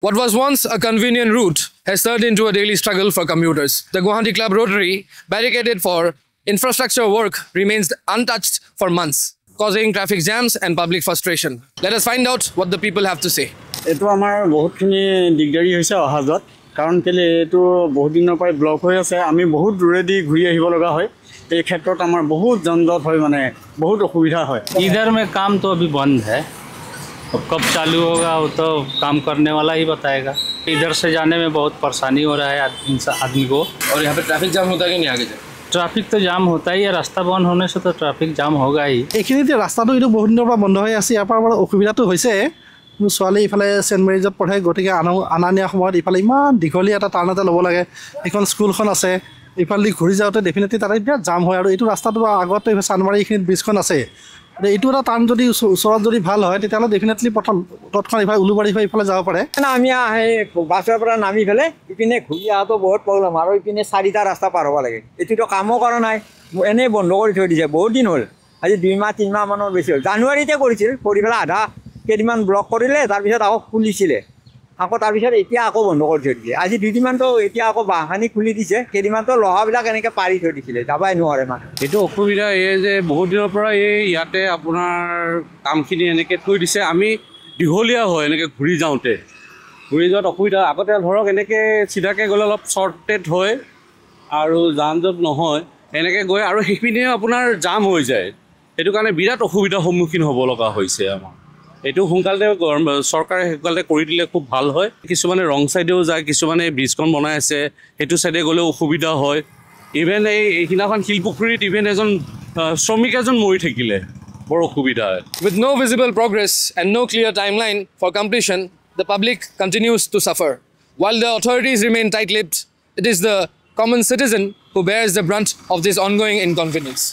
What was once a convenient route has turned into a daily struggle for commuters. The Guwahati Club Rotary, barricaded for infrastructure work, remains untouched for months, causing traffic jams and public frustration. Let us find out what the people have to say. It was our both dignitary hazard. Current to both in a block hoyas, I mean, both ready, Guya, एक क्षेत्र हमारे बहुत जनजट है माने बहुत असुविधा है इधर में काम तो अभी बंद है अब कब चालू होगा वो तो काम करने वाला ही बताएगा इधर से जाने में बहुत परेशानी हो रहा है आदमी को और यहाँ पे ट्रैफिक जाम होता है कि नहीं आगे जाए ट्रैफिक तो जाम होता ही है रास्ता बंद होने से तो ट्रैफिक जाम होगा ही এইখিনিতে ৰাস্তাটো ইটো বহুত দিনৰ পৰা বন্ধ হৈ আছে ইয়াৰ পৰা অসুবিধাটো হৈছে ছোৱালী ইফালে সেন্ট মেৰিজত পঢ়ে গতিকে আনা নিয়া সময়ত ইফালে ইমান দীঘলীয়া এটা টাৰ্ণ এটা ল'ব লাগে এখন স্কুলখন আছে ইফালে ঘূৰি যাওঁতে ডেফিনেটলি তাতে বিৰাট জাম হয় আৰু এইটো ৰাস্তাটো আগতে চানমাৰী এইখিনিত ব্ৰিজখন আছে এইটো এটা টাৰ্ণ যদি ওচৰত যদি ভাল হয় তেতিয়াহ'লে ডেফিনেটলি প্ৰথম তৎক্ষণ ইফালে উলুবাৰী ইফালে যাব পাৰে আমি বাছৰ পৰা নামি ফেলে ইপিনে ঘূৰি আহাটো বহুত প্ৰব্লেম আৰু ইপিনে চাৰিটা ৰাস্তা পাৰ হ'ব লাগে এইটোতো কামো কৰা নাই এনেই বন্ধ কৰি থৈ দিছে বহুত দিন হ'ল আজি 2 মাহ 3 মাহ মানৰ বেছি হ'ল জানুৱাৰীতে কৰিছিল কৰি ফেলে আধা কেইদিনমান ব্লক কৰিলে তাৰপিছত আকৌ খুলিছিলে আকৌ তাৰপিছত এতিয়া আকৌ বন্ধ কৰি থৈ দিছে আজি দুদিনমানতো এতিয়া আকৌ বাহানি খুলি দিছে কেইদিনমানতো লহাবিলাক এনেকৈ পাৰি থৈ দিছিলে যাবাই নোৱাৰে মানে এইটো অসুবিধা এই যে বহুত দিনৰ পৰা এই ইয়াতে আপোনাৰ কামখিনি এনেকৈ থৈ দিছে আমি দীঘলীয়া হয় এনেকৈ ঘূৰি যোৱাত অসুবিধা আগতে ধৰক এনেকৈ চিধাকৈ গ'লে অলপ শ্বৰ্টেড হয় আৰু যান জঁট নহয় এনেকৈ গৈ আৰু সেইপিনে আপোনাৰ জাম হৈ যায় সেইটো কাৰণে বিৰাট অসুবিধাৰ সন্মুখীন হ'ব লগা হৈছে আমাৰ এইটো সোনকালে চৰকাৰে সোনকালে কৰি দিলে খুব ভাল হয় কিছুমানে ৰং সাইডেও যায় কিছুমানে ব্ৰিজখন বনাই আছে সেইটো সাইডে গ'লে অসুবিধা হয় ইভেন এইখিনাখন শিলপুখুৰীত ইভেন এজন শ্ৰমিক এজন মৰি থাকিলে বৰ অসুবিধা হয় With no visible progress and no clear timeline for completion, the public continues to suffer. While the authorities remain tight-lipped, it is the common citizen who bears the brunt of this ongoing inconvenience.